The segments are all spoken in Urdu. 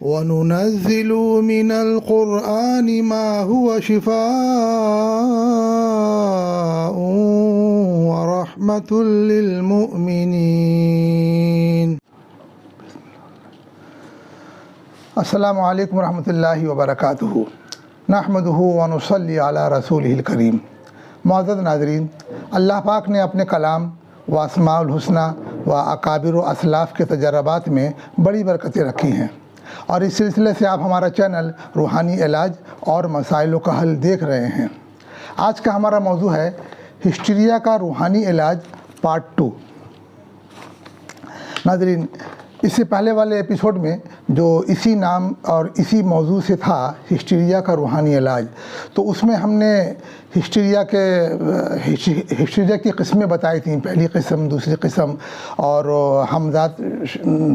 وَنُنَزِّلُ مِنَ الْقُرْآنِ مَا هُوَ شِفَاءٌ وَرَحْمَةٌ لِّلْمُؤْمِنِينَ۔ السلام علیکم ورحمۃ اللہ وبرکاتہ۔ نحمدہ ونصلی علی رسولہ الکریم۔ معزز ناظرین، اللہ پاک نے اپنے کلام و اسماء الحسنہ و اکابر و اسلاف کے تجربات میں بڑی برکتیں رکھی ہیں، اور اس سلسلے سے آپ ہمارا چینل روحانی علاج اور مسائلوں کا حل دیکھ رہے ہیں۔ آج کا ہمارا موضوع ہے ہسٹیریا کا روحانی علاج پارٹ 2۔ ناظرین، اس سے پہلے والے ایپیسوڈ میں جو اسی نام اور اسی موضوع سے تھا، ہسٹیریا کا روحانی علاج، تو اس میں ہم نے ہسٹیریا کی قسمیں بتائی تھیں، پہلی قسم، دوسری قسم، اور ہمذات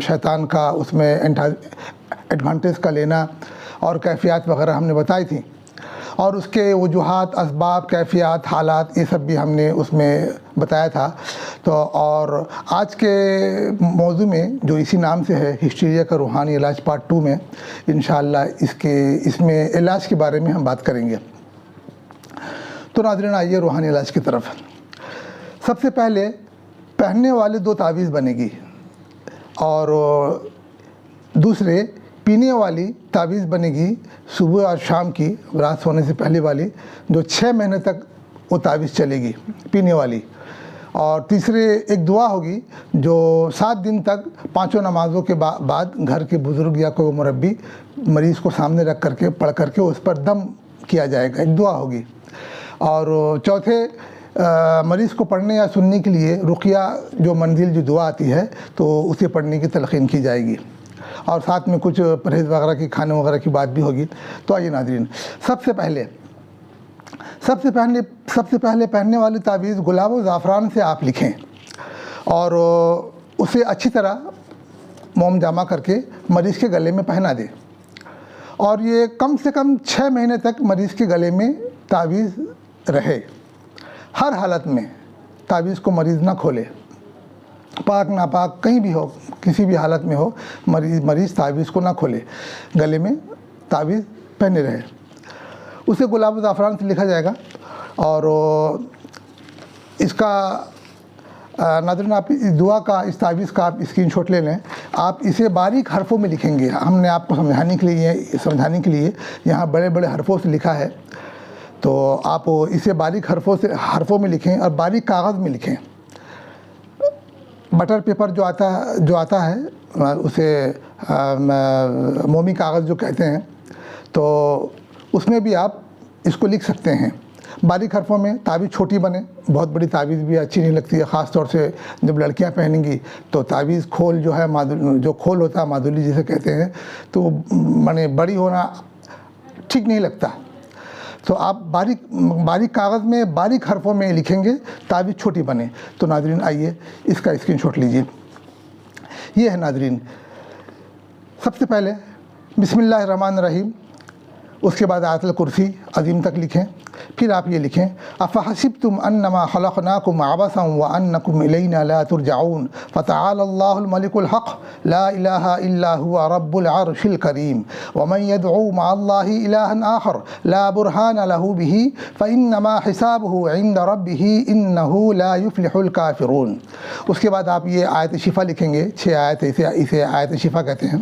شیطان کا اس میں ایڈوانٹیج کا لینا اور کیفیات وغیرہ ہم نے بتائی تھیں، اور اس کے وجوہات، اسباب، کیفیات، حالات، یہ سب بھی ہم نے اس میں بتایا تھا۔ تو اور آج کے موضوع میں جو اسی نام سے ہے، ہسٹیریا کا روحانی علاج پارٹ 2 میں انشاءاللہ اس میں علاج کے بارے میں ہم بات کریں گے۔ تو ناظرین، آئیے روحانی علاج کی طرف۔ سب سے پہلے پہننے والے 2 تعویذ بنے گی، اور دوسرے پینے والی تعویذ بنے گی صبح اور شام کی، رات سونے سے پہلے والی، جو 6 مہینے تک وہ تعویذ چلے گی پینے والی۔ اور تیسرے ایک دعا ہوگی جو 7 دن تک 5 نمازوں کے بعد گھر کے بزرگ یا کوئی مربی مریض کو سامنے رکھ کر کے پڑھ کر کے اس پر دم کیا جائے گا، ایک دعا ہوگی۔ اور چوتھے مریض کو پڑھنے یا سننے کے لیے رقیہ جو منزل جو دعا آتی ہے، تو اسے پڑھنے کی تلقین کی جائے گی، اور ساتھ میں کچھ پرہیز وغیرہ کی، کھانے وغیرہ کی بات بھی ہوگی۔ تو آئیے ناظرین، سب سے پہلے پہننے والی تعویذ گلاب و زعفران سے آپ لکھیں، اور اسے اچھی طرح موم جامع کر کے مریض کے گلے میں پہنا دیں، اور یہ کم سے کم 6 مہینے تک مریض کے گلے میں تعویذ رہے۔ ہر حالت میں تعویذ کو مریض نہ کھولے، پاک ناپاک کہیں بھی ہو، کسی بھی حالت میں ہو، مریض تعویذ کو نہ کھولے، گلے میں تعویذ پہنے رہے۔ اسے گلاب و زعفران سے لکھا جائے گا، اور اس کا ناظرین، آپ اس دعا کا، اس تعویذ کا آپ اسکرین شاٹ لے لیں۔ آپ اسے باریک حرفوں میں لکھیں گے، ہم نے آپ کو سمجھانے کے لیے یہاں بڑے بڑے حرفوں سے لکھا ہے، تو آپ اسے باریک حرفوں میں لکھیں، اور باریک کاغذ میں لکھیں۔ بٹر پیپر جو آتا ہے اسے مومی کاغذ جو کہتے ہیں، تو اس میں بھی آپ اس کو لکھ سکتے ہیں باریک حرفوں میں۔ تعویذ چھوٹی بنے، بہت بڑی تعویذ بھی اچھی نہیں لگتی ہے، خاص طور سے جب لڑکیاں پہنیں گی تو تعویذ کھول جو ہے، جو کھول ہوتا ہے مادولی جسے کہتے ہیں، تو بڑی ہونا ٹھیک نہیں لگتا۔ تو آپ باریک کاغذ میں باریک حرفوں میں لکھیں گے، تعویذ چھوٹی بنے۔ تو ناظرین، آئیے اس کا اسکرین شاٹ لیجیے۔ یہ ہے ناظرین، سب سے پہلے بسم اللہ الرحمن الرحیم، اس کے بعد آیت الکرسی عظیم تک لکھیں۔ پھر آپ یہ لکھیں، افحسبتم انما خلقناکم عبثا وانکم الینا لا ترجعون فتعالی اللہ الملک الحق لا الہ الا هو رب العرش الکریم ومن يدعو مع اللہ الہا آخر لا برہان له به فانما حسابه عند ربه انہ لا یفلح الکافرون۔ اس کے بعد آپ یہ آیت شفا لکھیں گے، 6 آیت، اسے آیت شفا کہتے ہیں۔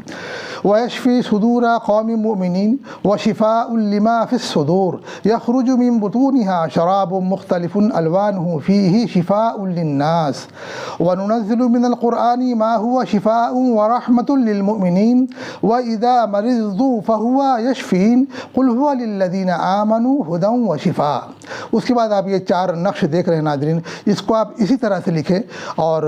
وَيَشْفِي صُدُورَ قَوْمٍ مُؤْمِنِينَ وَشِفَاءٌ لِمَا فِي الصُّدُورِ يَخْرُجُ مِن بُطُونِهَا شَرَابٌ مُخْتَلِفٌ أَلْوَانُهُ فِيهِ شِفَاءٌ لِلنَّاسِ وَنُنَزِّلُ مِنَ الْقُرْآنِ مَا هُوَ شِفَاءٌ وَرَحْمَةٌ لِلْمُؤْمِنِينَ وَإِذَا مَرِضْتُ فَهُوَ يَشْفِينِ قُلْ هُوَ لِلَّذِينَ آمَنُوا هُدًى وَشِفَاءٌ۔ اس کے بعد آپ یہ 4 نقش دیکھ رہے ہیں ناظرین، اس کو آپ اسی طرح سے لکھیں، اور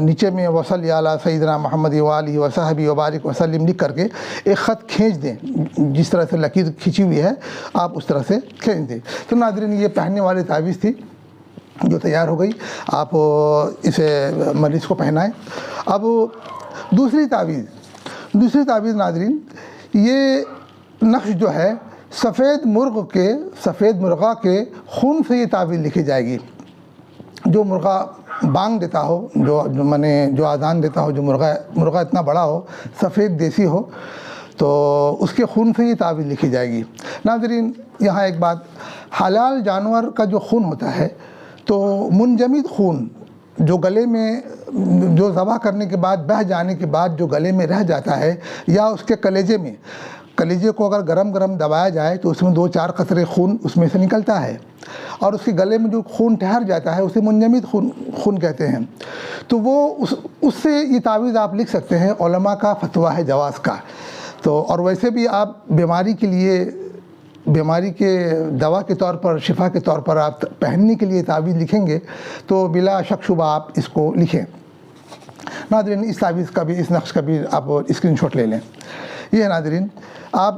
نیچے میں وصلی علی سیدنا محمد وآلہ وصحبہ وبارک وسلم لکھ کر کے ایک خط کھینچ دیں، جس طرح سے لکیر کھینچی ہوئی ہے آپ اس طرح سے کھینچ دیں۔ تو ناظرین، یہ پہننے والی تعویذ تھی جو تیار ہو گئی، آپ اسے مریض کو پہنائیں۔ اب دوسری تعویذ ناظرین، یہ نقش جو ہے سفید مرغہ کے خون سے یہ تعویذ لکھی جائے گی۔ جو مرغہ بانگ دیتا ہو، جو آذان دیتا ہو، جو مرغہ اتنا بڑا ہو، سفید دیسی ہو، تو اس کے خون سے یہ تعویذ لکھی جائے گی۔ ناظرین یہاں ایک بات، حلال جانور کا جو خون ہوتا ہے تو منجمد خون جو گلے میں جو ذبح کرنے کے بعد بہہ جانے کے بعد جو گلے میں رہ جاتا ہے، یا اس کے کلیجے کو اگر گرم دبایا جائے تو اس میں 2-4 قطرے خون اس میں سے نکلتا ہے، اور اس کے گلے میں جو خون ٹھہر جاتا ہے اسے منجمد خون کہتے ہیں۔ تو وہ اس سے یہ تعویذ آپ لکھ سکتے ہیں، علماء کا فتویٰ ہے جواز کا۔ تو اور ویسے بھی آپ بیماری کے دوا کے طور پر، شفا کے طور پر آپ پہننے کے لیے تعویذ لکھیں گے تو بلا شک شبہ آپ اس کو لکھیں۔ ناظرین اس تعویذ کا بھی، اس نقش کا بھی آپ اسکرین شاٹ لے لیں۔ یہ ہے ناظرین، آپ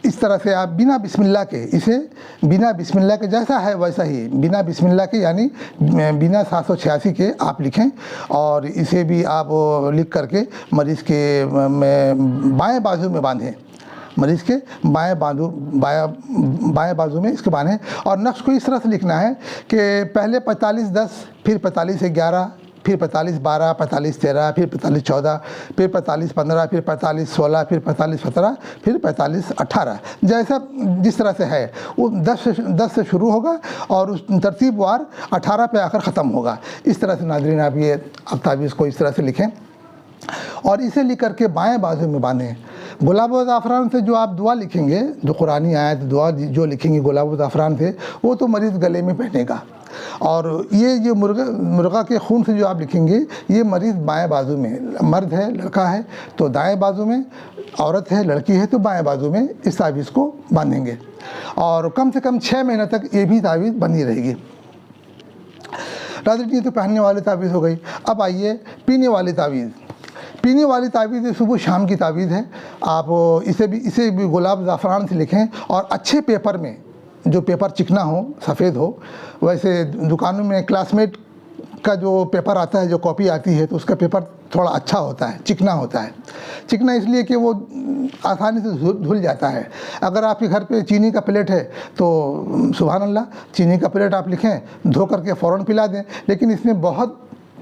اس طرح سے آپ بنا بسم اللہ کے، اسے بنا بسم اللہ کے جیسا ہے ویسا ہی بنا بسم اللہ کے یعنی بنا 786 کے آپ لکھیں، اور اسے بھی آپ لکھ کر کے مریض کے بائیں بازو میں باندھیں، مریض کے بائیں بازو میں اس کے باندھیں۔ اور نقش کو اس طرح سے لکھنا ہے کہ پہلے 45-10، پھر 45-11، پھر 45-12، 45-13، پھر 45-14، پھر 45-15، پھر 45-16، پھر 45-17، پھر 45-18، جس طرح سے ہے وہ 10 سے شروع ہوگا اور اس ترتیب وار 18 پہ آ کر ختم ہوگا۔ اس طرح سے ناظرین آپ تعویذ کو اس طرح سے لکھیں اور اسے لکھ کر کے بائیں بازو میں باندھیں۔ گلاب و زعفران سے جو آپ دعا لکھیں گے، جو قرآنی آیت دعا جو لکھیں گے گلاب و زعفران سے، وہ تو مریض گلے میں پہنے گا۔ اور یہ جو مرغہ کے خون سے جو آپ لکھیں گے، یہ مریض بائیں بازو میں، مرد ہے لڑکا ہے تو دائیں بازو میں، عورت ہے لڑکی ہے تو بائیں بازو میں اس تعویذ کو باندھیں گے، اور کم سے کم 6 مہینے تک یہ بھی تعویذ بندی رہے گی۔ ناظرین یہ تو پہننے والی تعویذ ہو گئی۔ اب آئیے پینے والی تعویذ۔ پینے والی تعویذ صبح شام کی تعویذ ہے۔ آپ اسے بھی گلاب زعفران سے لکھیں، اور اچھے پیپر میں، جو پیپر چکنا ہو، سفید ہو۔ ویسے دکانوں میں کلاس میٹ کا جو پیپر آتا ہے، جو کاپی آتی ہے، تو اس کا پیپر تھوڑا اچھا ہوتا ہے، چکنا ہوتا ہے۔ چکنا اس لیے کہ وہ آسانی سے دھل جاتا ہے۔ اگر آپ کے گھر پہ چینی کا پلیٹ ہے تو سبحان اللہ، چینی کا پلیٹ آپ لکھیں، دھو کر کے فوراً پلا دیں، لیکن اس میں بہت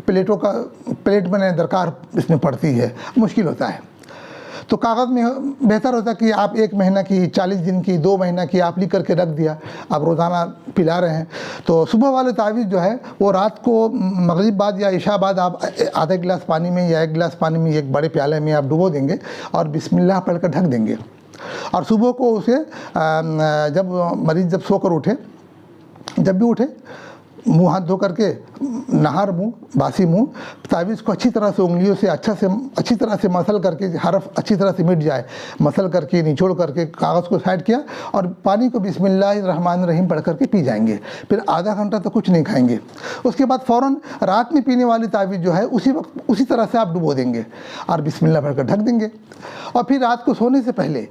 پلیٹ بنے درکار اس میں پڑتی ہے، مشکل ہوتا ہے۔ تو کاغذ میں بہتر ہوتا ہے کہ آپ 1 مہینہ کی، 40 دن کی، 2 مہینہ کی آپ لکھ کر کے رکھ دیا، آپ روزانہ پلا رہے ہیں۔ تو صبح والے تعویذ جو ہے وہ رات کو مغرب بعد یا عشاء بعد آپ آدھا گلاس پانی میں یا 1 گلاس پانی میں، ایک بڑے پیالے میں آپ ڈبو دیں گے اور بسم اللہ پڑھ کر ڈھک دیں گے، اور صبح کو اسے جب مریض سو کر اٹھے، جب بھی اٹھے، منہ ہاتھ دھو کر کے، نہار منہ، باسی منہ، تعویذ کو اچھی طرح سے انگلیوں سے اچھی طرح سے مسل کر کے، حرف اچھی طرح سے مٹ جائے، مسل کر کے، نچوڑ کر کے کاغذ کو سائڈ کیا، اور پانی کو بسم اللہ الرحمن الرحیم پڑھ کر کے پی جائیں گے۔ پھر آدھا گھنٹہ تو کچھ نہیں کھائیں گے۔ اس کے بعد فوراً رات میں پینے والی تعویذ جو ہے اسی طرح سے آپ ڈبو دیں گے اور بسم اللہ پڑھ کر ڈھک دیں گے، اور پھر رات کو سونے سے پہلے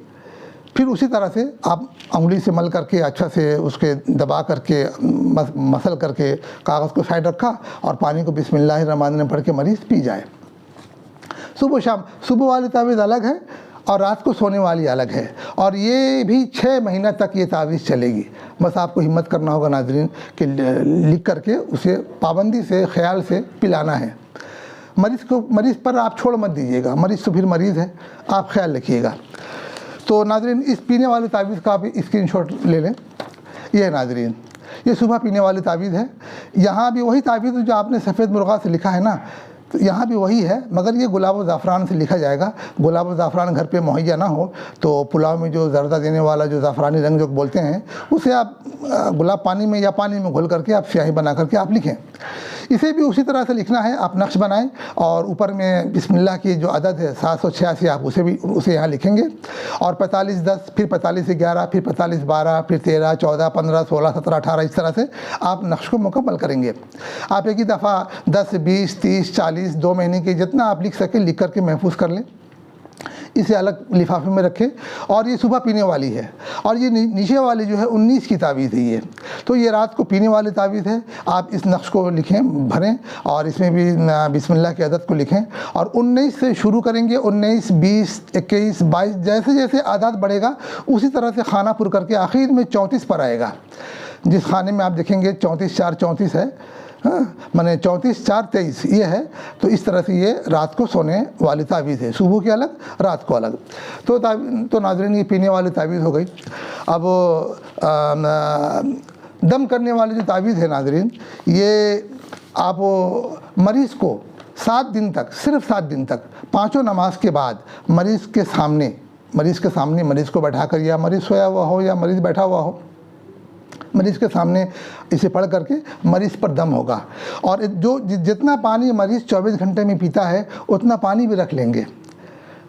پھر اسی طرح سے آپ انگلی سے مل کر کے اچھا سے اس کے دبا کر کے مسل کر کے کاغذ کو سائڈ رکھا اور پانی کو بسم اللہ الرحمن الرحیم پڑھ کے مریض پی جائے۔ صبح شام، صبح والی تعویذ الگ ہے اور رات کو سونے والی الگ ہے، اور یہ بھی 6 مہینہ تک یہ تعویذ چلے گی۔ بس آپ کو ہمت کرنا ہوگا ناظرین کہ لکھ کر کے اسے پابندی سے، خیال سے پلانا ہے۔ مریض پر آپ چھوڑ مت دیجیے گا، مریض تو پھر مریض ہے، آپ خیال رکھیے گا۔ تو ناظرین اس پینے والی تعویذ کا آپ اسکرین شاٹ لے لیں۔ یہ ہے ناظرین، یہ صبح پینے والی تعویذ ہے۔ یہاں بھی وہی تعویذ جو آپ نے سفید مرغہ سے لکھا ہے نا، تو یہاں بھی وہی ہے، مگر یہ گلاب و زعفران سے لکھا جائے گا۔ گلاب و زعفران گھر پہ مہیا نہ ہو تو پلاؤ میں جو زردہ دینے والا جو زعفرانی رنگ جو بولتے ہیں، اسے آپ گلاب پانی میں یا پانی میں گھول کر کے آپ سیاہی بنا کر کے آپ لکھیں۔ اسے بھی اسی طرح سے لکھنا ہے، آپ نقش بنائیں اور اوپر میں بسم اللہ کی جو عدد ہے 786 آپ اسے یہاں لکھیں گے، اور 45-10، پھر 45-11، پھر 45-12، پھر 13، 14، 15، 16، 17، 18، اس طرح سے آپ نقش کو مکمل کریں گے۔ آپ ایک ہی دفعہ 10، 20، 30، 40، 2 مہینے کے جتنا آپ لکھ سکیں لکھ کر کے محفوظ کر لیں، اسے الگ لفافے میں رکھیں۔ اور یہ صبح پینے والی ہے، اور یہ نیچے والی جو ہے 19 کی تعویذ ہے یہ، تو یہ رات کو پینے والی تعویذ ہے۔ آپ اس نقش کو لکھیں، بھریں، اور اس میں بھی بسم اللہ کی عدد کو لکھیں، اور 19 سے شروع کریں گے، 19، 20، 21، 22، جیسے جیسے عدد بڑھے گا اسی طرح سے خانہ پر کر کے آخر میں 34 پر آئے گا۔ جس خانے میں آپ دیکھیں گے 34 4 34 ہے، ہاں میں 34/4/23 یہ ہے. تو اس طرح سے یہ رات کو سونے والی تعویذ ہے, صبح کی الگ رات کو الگ. تو ناظرین یہ پینے والی تعویذ ہو گئی. اب دم کرنے والی جو تعویذ ہے ناظرین, یہ آپ مریض کو 7 دن تک, صرف 7 دن تک, 5 نماز کے بعد مریض کے سامنے مریض کو بیٹھا کر, یا مریض سویا ہوا ہو یا مریض بیٹھا ہوا ہو, مریض کے سامنے اسے پڑھ کر کے مریض پر دم ہوگا. اور جتنا پانی مریض 24 گھنٹے میں پیتا ہے اتنا پانی بھی رکھ لیں گے.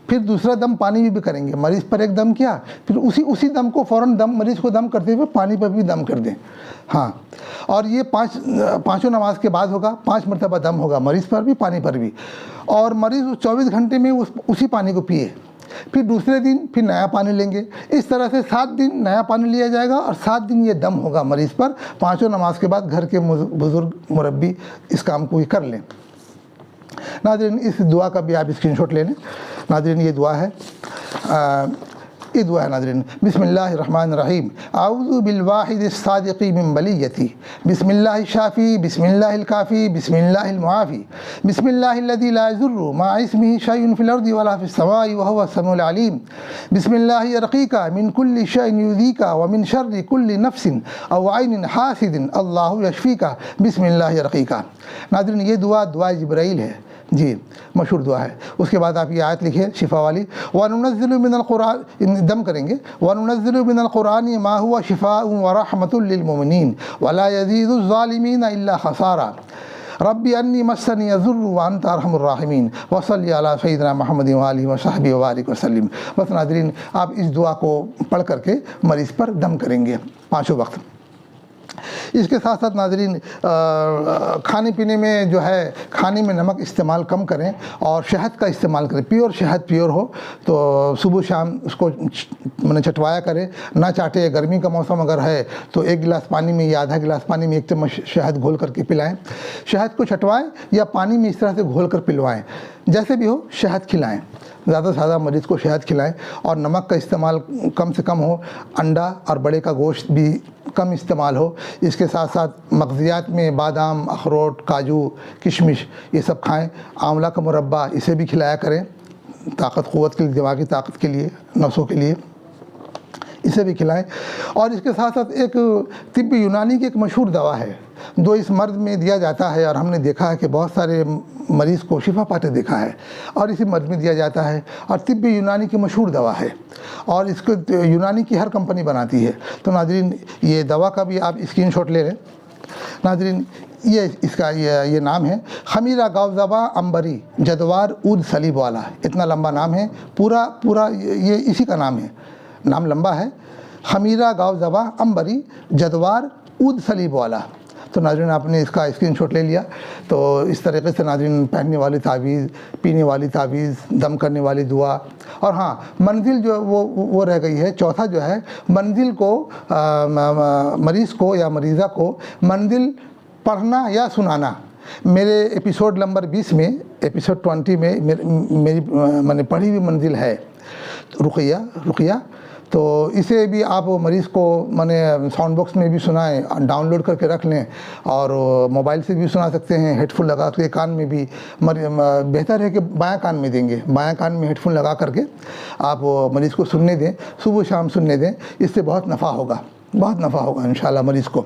پھر دوسرا دم پانی بھی کریں گے. مریض پر ایک دم کیا, پھر اسی دم کو فوراً مریض کو دم کرتے ہوئے پانی پر بھی دم کر دیں. ہاں, اور یہ 5 نماز کے بعد ہوگا, 5 مرتبہ دم ہوگا مریض پر بھی پانی پر بھی. اور مریض 24 گھنٹے میں اسی پانی کو پیے. پھر دوسرے دن پھر نیا پانی لیں گے. اس طرح سے 7 دن نیا پانی لیا جائے گا اور 7 دن یہ دم ہوگا مریض پر. 5 نماز کے بعد گھر کے بزرگ مربی اس کام کو ہی کر لیں. ناظرین اس دعا کا بھی آپ اسکرین شاٹ لے لیں. ناظرین یہ دعا ہے, ناظرین, بسم اللہ الرحمن الرحیم. اعوذ بالواحد الصادق من بلیتی, بسم اللہ الشافی, بسم اللہ الکافی, بسم اللہ المعافی, بسم اللہ الذی لا یضر مع اسمہ شیء فی الارض ولا فی السماء وهو السمیع العلیم, بسم اللہ یرقیک من کل شیء یؤذیک ومن شر کل نفس او عین حاسد اللہ یشفیک, بسم اللہ یرقیک. ناظرین یہ دعا جبرائیل ہے جی, مشہور دعا ہے. اس کے بعد آپ یہ آیت لکھیں شفا والی, وَنُنَزِّلُ مِنَ الْقُرْآنِ, دم کریں گے, وَنُنَزِّلُ مِنَ الْقُرْآنِ مَا هُوَ شِفَاءٌ وَرَحْمَةٌ لِّلْمُؤْمِنِينَ وَلَا يَزِيدُ الظَّالِمِينَ إِلَّا خَسَارًا رَبِّ أَنِّي مَسَّنِيَ الضُّرُّ وَأَنْتَ أَرْحَمُ الرَّاحِمِينَ وَصَلِّ عَلَىٰ سَيِّدِنَا مُحَمَّدٍ وَآلِهِ وَصَحْبِهِ وَبَارِكْ وَسَلِّمْ. بس ناظرین آپ اس دعا کو پڑھ کر کے مریض پر دم کریں گے 5 وقت. اس کے ساتھ ساتھ ناظرین کھانے پینے میں جو ہے, کھانے میں نمک استعمال کم کریں اور شہد کا استعمال کریں. پیور شہد, پیور ہو تو صبح شام اس کو چٹوایا کرے, نہ چاٹے. گرمی کا موسم اگر ہے تو 1 گلاس پانی میں یا آدھا گلاس پانی میں 1 چمچ شہد گھول کر کے پلائیں. شہد کو چٹوائیں یا پانی میں اس طرح سے گھول کر پلوائیں, جیسے بھی ہو شہد کھلائیں. زیادہ سے زیادہ مریض کو شہد کھلائیں اور نمک کا استعمال کم سے کم ہو. انڈا اور بڑے کا گوشت بھی کم استعمال ہو. اس کے ساتھ ساتھ مغزیات میں بادام, اخروٹ, کاجو, کشمش یہ سب کھائیں. آملہ کا مربع اسے بھی کھلایا کریں, طاقت قوت کے لیے, دماغی طاقت کے لیے, نسوں کے لیے اسے بھی کھلائیں. اور اس کے ساتھ ساتھ ایک طب یونانی کی ایک مشہور دوا ہے جو اس مرض میں دیا جاتا ہے, اور ہم نے دیکھا ہے کہ بہت سارے مریض کو شفا پاتے دیکھا ہے, اور اسی مرض میں دیا جاتا ہے. اور طب یونانی کی مشہور دوا ہے, اور اس کو یونانی کی ہر کمپنی بناتی ہے. تو ناظرین یہ دوا کا بھی آپ اسکرین شاٹ لے لیں. ناظرین اس کا یہ نام ہے خمیرہ گاوزبا امبری جدوار اود صلیب والا. اتنا لمبا نام ہے, پورا یہ اسی کا نام ہے. نام لمبا ہے, خمیرہ گاوزبا امبری جدوار اود صلیب والا. تو ناظرین آپ نے اس کا اسکرین شاٹ لے لیا. تو اس طریقے سے ناظرین پہننے والی تعویذ, پینے والی تعویذ, دم کرنے والی دعا. اور ہاں منزل جو وہ رہ گئی ہے. چوتھا جو ہے منزل کو, مریض کو یا مریضہ کو منزل پڑھنا یا سنانا. میرے ایپیسوڈ نمبر 20 میں, ایپیسوڈ 20 میں میں نے پڑھی ہوئی منزل ہے رقیہ. تو اسے بھی آپ مریض کو ساؤنڈ باکس میں بھی سنائیں, ڈاؤن لوڈ کر کے رکھ لیں, اور موبائل سے بھی سنا سکتے ہیں, ہیڈ فون لگا کے کان میں بھی. بہتر ہے کہ بایاں کان میں دیں گے, بایاں کان میں ہیڈ فون لگا کر کے آپ مریض کو سننے دیں, صبح شام سننے دیں. اس سے بہت نفع ہوگا انشاءاللہ مریض کو.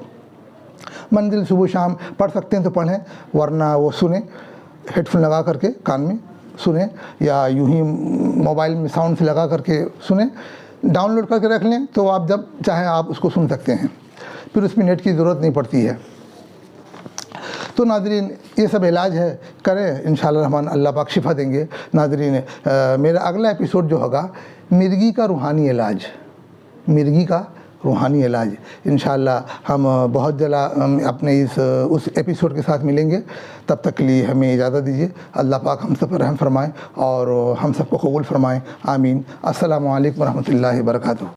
منزل صبح شام پڑھ سکتے ہیں تو پڑھیں, ورنہ وہ سنیں, ہیڈ فون لگا کر کے کان میں سنیں, یا یوں ہی موبائل میں ساؤنڈ سے لگا کر کے سنیں. ڈاؤن لوڈ کر کے رکھ لیں تو آپ جب چاہیں آپ اس کو سن سکتے ہیں, پھر اس میں نیٹ کی ضرورت نہیں پڑتی ہے. تو ناظرین یہ سب علاج ہے, کریں انشاءاللہ الرحمن, اللہ پاک شفا دیں گے. ناظرین میرا اگلا ایپیسوڈ جو ہوگا مرغی کا روحانی علاج, انشاءاللہ ہم بہت جلد اپنے اس ایپیسوڈ کے ساتھ ملیں گے. تب تک کے لیے ہمیں اجازت دیجیے. اللہ پاک ہم سب پر رحم فرمائیں اور ہم سب کو قبول فرمائیں, آمین. السلام علیکم ورحمۃ اللہ وبرکاتہ.